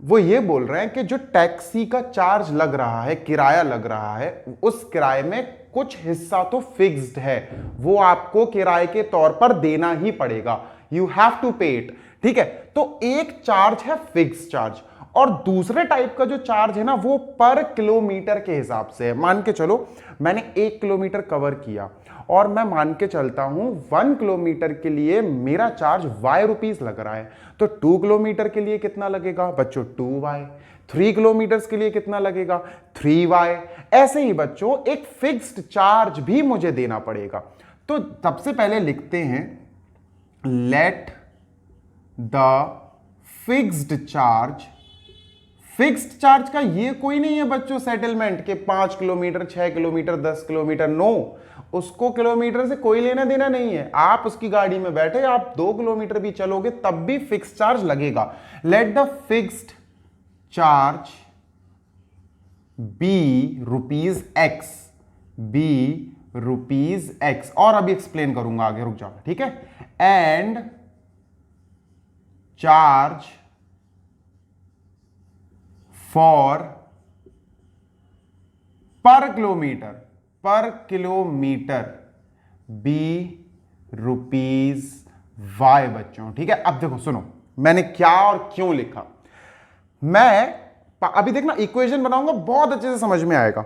वो ये बोल रहे हैं कि जो टैक्सी का चार्ज लग रहा है, किराया लग रहा है, उस किराए में कुछ हिस्सा तो फिक्स्ड है, वो आपको किराए के तौर पर देना ही पड़ेगा, यू हैव टू पे इट, ठीक है। तो एक चार्ज है फिक्स्ड चार्ज, और दूसरे टाइप का जो चार्ज है ना वो पर किलोमीटर के हिसाब से है। मान के चलो मैंने 1 किलोमीटर कवर किया और मैं मान के चलता हूं 1 किलोमीटर के लिए मेरा चार्ज y रुपीस लग रहा है, तो 2 किलोमीटर के लिए कितना लगेगा बच्चों 2y, 3 किलोमीटर के लिए कितना लगेगा 3y। ऐसे ही बच्चों एक फिक्स्ड चार्ज भी मुझे देना पड़ेगा। तो सबसे पहले लिखते हैं let the fixed charge, fixed charge का ये कोई नहीं है बच्चों सेटलमेंट के 5 किलोमीटर 6 किलोमीटर 10 किलोमीटर, नो, उसको किलोमीटर से कोई लेना देना नहीं है। आप उसकी गाड़ी में बैठे, आप 2 किलोमीटर भी चलोगे तब भी फिक्स चार्ज लगेगा। Let the fixed charge be ₹X, be ₹X, और अभी एक्सप्लेन करूंगा आगे, रुक जाओ, ठीक है। एंड चार्ज फॉर पर किलोमीटर बी ₹Y बच्चों, ठीक है। अब देखो सुनो मैंने क्या और क्यों लिखा। मैं अभी देखना इक्वेशन बनाऊंगा, बहुत अच्छे से समझ में आएगा।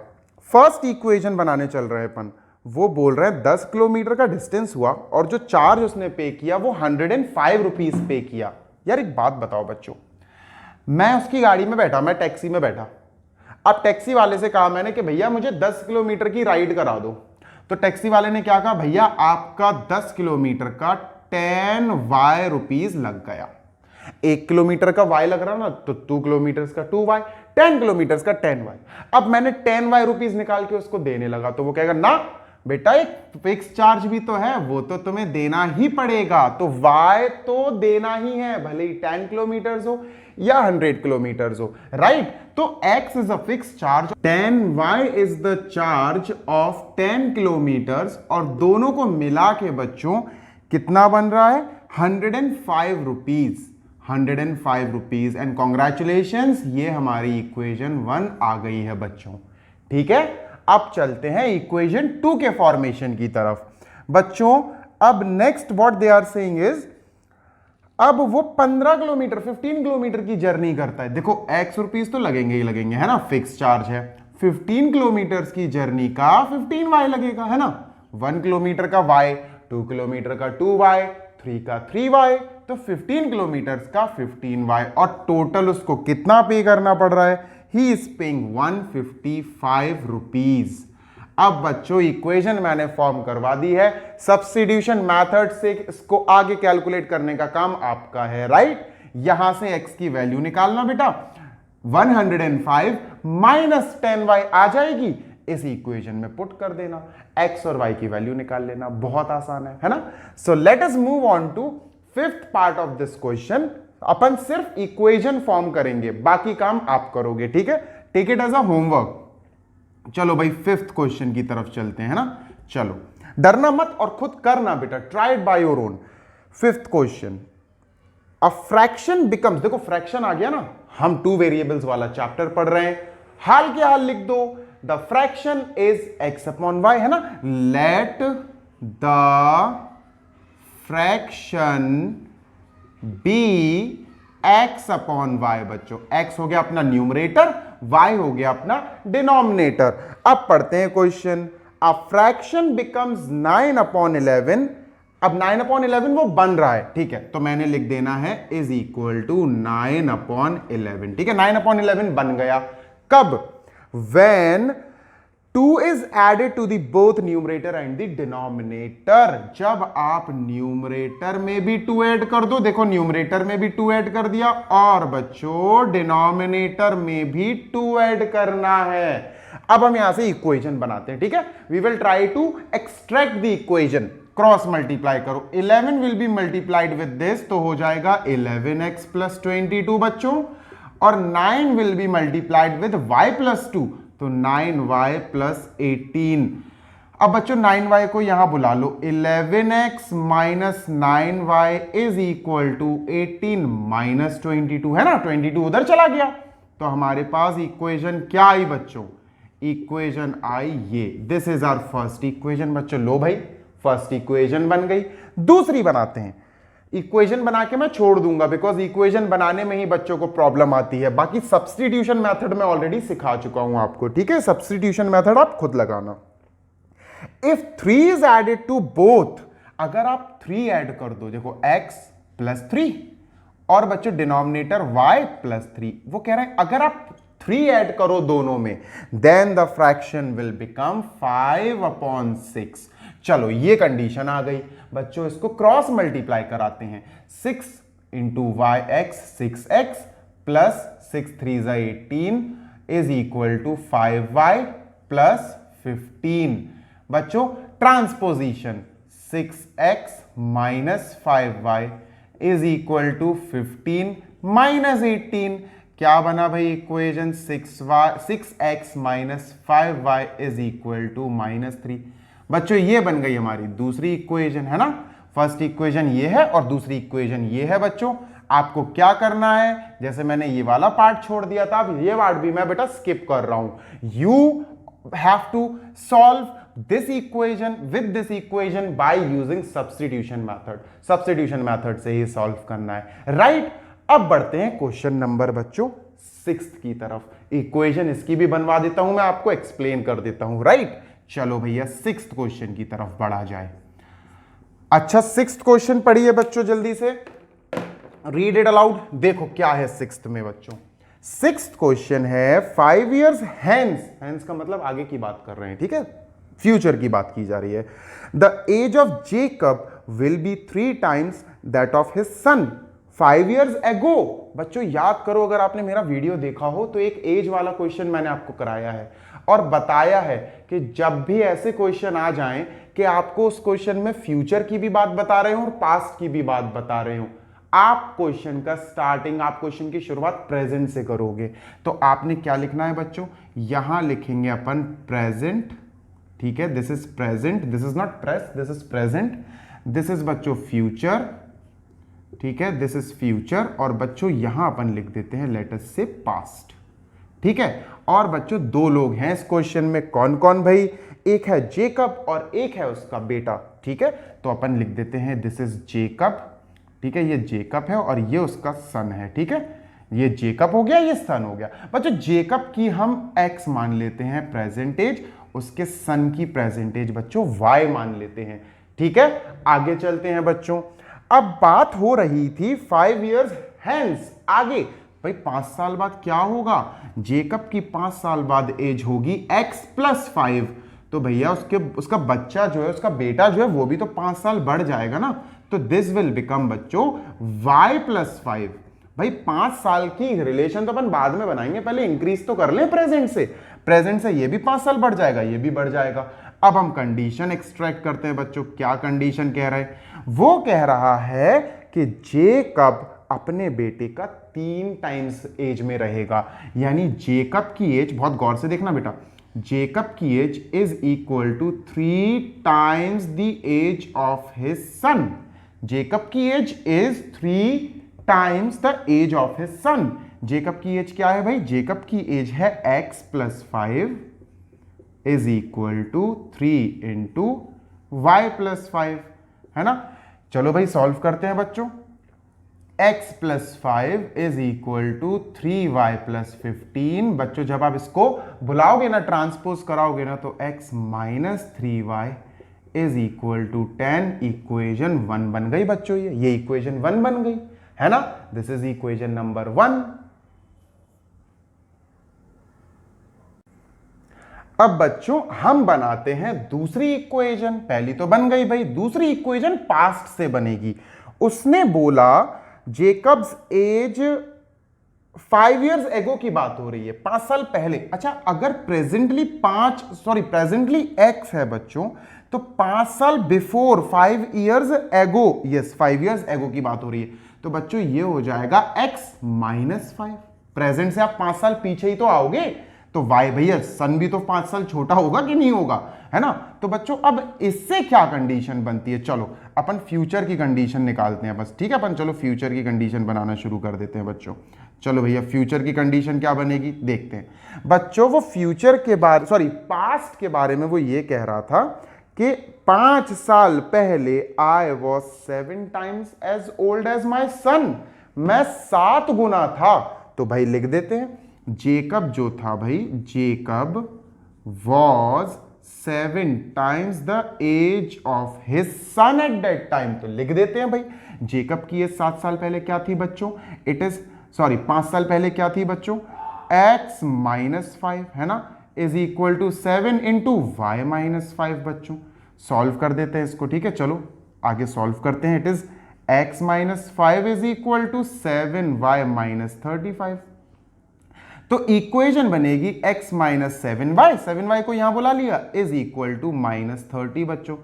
फर्स्ट इक्वेशन बनाने चल रहे हैं अपन, वो बोल रहे हैं 10 किलोमीटर का डिस्टेंस हुआ और जो चार्ज उसने पे किया वो ₹105 पे किया। यार एक बात बताओ बच्चों, मैं उसकी गाड़ी में बैठा, मैं टैक्सी में बैठा, अब टैक्सी वाले से कहा मैंने कि भैया मुझे 10 किलोमीटर की राइड करा दो। तो टैक्सी वाले ने क्या कहा, भैया आपका 10 किलोमीटर का ₹10 लग गया। 1 किलोमीटर का Y लग रहा ना, तो 2 किलोमीटर का 2Y, 10 किलोमीटर का 10Y। अब मैंने ₹10 निकाल के उसको देने लगा, तो वो कहेगा ना बेटा एक फिक्स चार्ज भी तो है, वो तो तुम्हें देना ही पड़ेगा, तो Y तो देना ही है, भले ही 10 किलोमीटर हो या 100 किलोमीटर हो, राइट। तो X is a fix charge, 10Y is the charge of 10 kilometre, और दोनों को मिला के बच्चों कितना बन रहा है, ₹105, ₹105। एंड कॉन्ग्रेचुलेशंस, ये हमारी इक्वेशन 1 आ गई है बच्चों, ठीक है। अब चलते हैं इक्वेशन 2 के फॉर्मेशन की तरफ बच्चों। अब next what they are saying is, अब वो 15 किलोमीटर 15 किलोमीटर की जर्नी करता है। देखो ₹X तो लगेंगे ही लगेंगे, है ना, फिक्स चार्ज है। 15 किलोमीटर की जर्नी का 15Y लगेगा, है ना। 1 किलोमीटर का Y, 2 किलोमीटर का 2Y, 3 का 3Y, तो 15 किलोमीटर का 15Y, और टोटल उसको कितना पे करना पड़ रहा है, ही इज पेइंग ₹155। अब बच्चों इक्वेशन मैंने फॉर्म करवा दी है, सब्स्टिट्यूशन मेथड से इसको आगे कैलकुलेट करने का काम आपका है, राइट। यहां से x की वैल्यू निकालना बेटा, 105 माइनस 10y आ जाएगी, इस इक्वेशन में पुट कर देना, x और y की वैल्यू निकाल लेना, बहुत आसान है ना। So let us move on to fifth part of this question. अपन सिर्फ इक्वेशन फॉर्म करेंगे, बाकी काम आप करोगे, ठीक है। Take it as a homework. चलो भाई फिफ्थ क्वेश्चन की तरफ चलते हैं ना, चलो डरना मत और खुद करना बेटा, try it by your own. Fifth question, a fraction becomes, देखो फ्रैक्शन आ गया ना, हम 2 वेरिएबल्स वाला चैप्टर पढ़ रहे हैं, हाल के हाल लिख दो, द फ्रैक्शन इज x/y, है ना। Let the fraction B x/y बच्चों, x हो गया अपना न्यूमरेटर, y हो गया अपना डिनोमिनेटर। अब पढ़ते हैं क्वेश्चन, अ फ्रैक्शन बिकम्स 9/11। अब 9/11 वो बन रहा है, ठीक है, तो मैंने लिख देना है इज इक्वल टू 9/11, ठीक है। 9/11 बन गया कब, when 2 is added to the both numerator and the denominator। जब आप न्यूमरेटर में भी 2 ऐड कर दो, देखो न्यूमरेटर में भी 2 ऐड कर दिया, और बच्चों डिनोमिनेटर में भी 2 ऐड करना है। अब हम यहां से इक्वेशन बनाते हैं, ठीक है। We will try to extract the equation, cross multiply करो, 11 will be multiplied with this, तो हो जाएगा 11x + 22 बच्चों, और 9 will be multiplied with y + 2, तो 9y + 18। अब बच्चों 9y को यहां बुला लो, 11x - 9y is equal to 18 - 22, है ना, 22 उधर चला गया, तो हमारे पास इक्वेशन क्या आई बच्चों, इक्वेशन आई ये, this is our first equation बच्चों। लो भाई फर्स्ट इक्वेशन बन गई। दूसरी बनाते हैं, इक्वेशन बना के मैं छोड़ दूंगा बिकॉज इक्वेशन बनाने में ही बच्चों को प्रॉब्लम आती है, बाकी सब्स्टिट्यूशन मेथड में ऑलरेडी सिखा चुका हूं आपको, ठीक है। सब्स्टिट्यूशन मेथड आप खुद लगाना। If 3 is added to both, अगर आप 3 ऐड कर दो, देखो x + 3 और बच्चों डिनोमिनेटर y + 3, वो कह रहे हैं अगर आप 3 ऐड करो दोनों में, then the fraction will become 5/6। चलो ये कंडीशन आ गई बच्चों, इसको क्रॉस मल्टीप्लाई कराते हैं, 6 × yx 6x + 6 3 = 18 is equal to 5y + 15। बच्चों transposition 6x minus 5y is equal to 15 minus 18। क्या बना भाई equation 6x minus 5y is equal to -3। बच्चों ये बन गई हमारी दूसरी इक्वेशन, है ना। फर्स्ट इक्वेशन ये है और दूसरी इक्वेशन ये है। बच्चों आपको क्या करना है, जैसे मैंने ये वाला पार्ट छोड़ दिया था, अब ये पार्ट भी मैं बेटा स्किप कर रहा हूं। You have to solve this equation with this equation by using substitution method. Substitution method से ही सॉल्व करना है, राइट। अब बढ़ते हैं क्वेश्चन नंबर बच्चों 6 की तरफ। इक्वेशन इसकी भी बनवा देता हूं मैं, आपको एक्सप्लेन कर देता हूं, राइट। चलो भैया 6th क्वेश्चन की तरफ बढ़ा जाए। अच्छा 6th क्वेश्चन पढ़िए बच्चों जल्दी से, रीड इट अलाउड। देखो क्या है 6th में बच्चों। 6th क्वेश्चन है 5 years hence, hence का मतलब आगे की बात कर रहे हैं, ठीक है, फ्यूचर की बात की जा रही है। The age of Jacob will be 3 times that of his son 5 years ago। बच्चों याद करो, अगर आपने मेरा वीडियो देखा हो तो एक एज वाला क्वेश्चन मैंने आपको कराया है और बताया है कि जब भी ऐसे क्वेश्चन आ जाएं कि आपको उस क्वेश्चन में फ्यूचर की भी बात बता रहे हो और पास्ट की भी बात बता रहे हो, आप क्वेश्चन का स्टार्टिंग, आप क्वेश्चन की शुरुआत प्रेजेंट से करोगे। तो आपने क्या लिखना है बच्चों, यहां लिखेंगे अपन प्रेजेंट, ठीक है, this is present, this is not press, this is present, this is बच्चों फ्यूचर, ठीक है, दिस इज फ्यूचर। और बच्चों यहां अपन लिख देते हैं लेट अस से पास्ट, ठीक है। और बच्चों 2 लोग हैं इस क्वेश्चन में, कौन कौन भाई, एक है जेकब और एक है उसका बेटा, ठीक है। तो अपन लिख देते हैं दिस इज जेकब, ठीक है, ये जेकब है और ये उसका सन है, ठीक है। ये जेकब हो गया, ये सन हो गया। बच्चों जेकब की हम x मान लेते हैं प्रेजेंटेज, उसके सन की प्रेजेंटेज बच्चों y मान लेते हैं, ठीक है। आगे चलते हैं बच्चों। अब बात हो रही थी 5 years hence, आगे भाई 5 साल बाद क्या होगा, जेकब की 5 साल बाद एज होगी x + 5। तो भैया उसका बच्चा जो है, उसका बेटा जो है वो भी तो 5 साल बढ़ जाएगा ना। तो दिस विल बिकम बच्चों y + 5। भाई 5 साल की रिलेशन तो अपन बाद में बनाएंगे, पहले इंक्रीज तो कर ले प्रेजेंट से। प्रेजेंट से ये भी 5 साल बढ़ जाएगा, ये भी बढ़ जाएगा। अब हम कंडीशन एक्सट्रैक्ट करते हैं बच्चों। क्या कंडीशन कह रहा है, वो कह रहा है कि जेकब अपने बेटे का 3 टाइम्स एज में रहेगा। यानी जेकब की एज, बहुत गौर से देखना बेटा, जेकब की age is equal to 3 times the age of his son. Jacob की age is 3 times the age of his son. Jacob की एज क्या है भाई, जेकब की एज है x + 5 is equal to 3 into y + 5, है ना। चलो भाई सॉल्व करते हैं बच्चों। x + 5 is equal to 3y + 15। बच्चों जब आप इसको बुलाओगे ना, ट्रांसपोज कराओगे ना, तो x - 3y is equal to 10। Equation 1 बन गई बच्चों, ये इक्वेशन 1 बन गई, है ना। This is equation number 1। अब बच्चों हम बनाते हैं दूसरी इक्वेशन। पहली तो बन गई भाई, दूसरी इक्वेशन पास्ट से बनेगी। उसने बोला जेकब्स एज 5 years ago की बात हो रही है, 5 साल पहले। अच्छा अगर प्रेजेंटली x है बच्चों, तो 5 साल before 5 years ago, yes 5 years ago की बात हो रही है। तो बच्चों ये हो जाएगा x - 5। प्रेजेंट से आप 5 साल पीछे ही तो आओगे, तो y भैया सन भी तो 5 साल छोटा होगा कि नहीं होगा, है ना। तो बच्चों अब इससे क्या कंडीशन बनती है, चलो अपन फ्यूचर की कंडीशन निकालते हैं बस, ठीक है। अपन चलो फ्यूचर की कंडीशन बनाना शुरू कर देते हैं बच्चों। चलो भैया फ्यूचर की कंडीशन क्या बनेगी देखते हैं बच्चों। वो फ्यूचर के बारे पास्ट के बारे में वो ये कह रहा था कि 5 साल पहले I was 7 times as old as my son। मैं 7 गुना था। तो भाई लिख देते हैं, जेकब जो था भाई, Jacob was 7 times the age of his son at that time. तो लिख देते हैं भाई, जेकब की एज 7 साल पहले क्या थी बच्चों, 5 साल पहले क्या थी बच्चों, x - 5, है ना, is equal to 7 into y - 5। बच्चों सॉल्व कर देते हैं इसको, ठीक है। चलो आगे सॉल्व करते हैं। It is x - 5 is equal to 7y - 35। तो इक्वेशन बनेगी x माइनस 7y को यहां बुला लिया, इज इक्वल टू -30 बच्चों।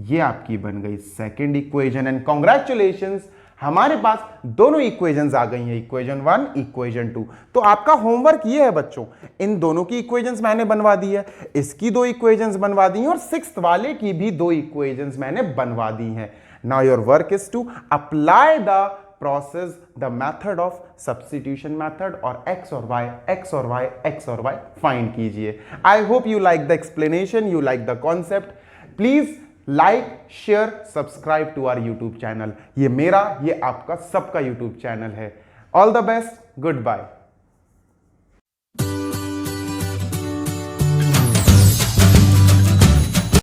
ये आपकी बन गई सेकेंड इक्वेशन एंड कॉन्ग्रेचुलेशंस, हमारे पास दोनों इक्वेशंस आ गई हैं, इक्वेशन 1 इक्वेशन 2। तो आपका होमवर्क ये है बच्चों, इन दोनों की इक्वेशंस मैंने बनवा दी है, इसकी 2 इक्वेशंस बनवा दी हैं और 6th वाले की भी 2 इक्वेशंस मैंने बनवा दी हैं। Now your work is to apply the process, the method of substitution method और x और y फाइंड कीजिए। I hope you like the explanation, you like the concept. Please like, share, subscribe to our YouTube channel. ये मेरा, ये आपका सबका YouTube channel है। All the best, good bye.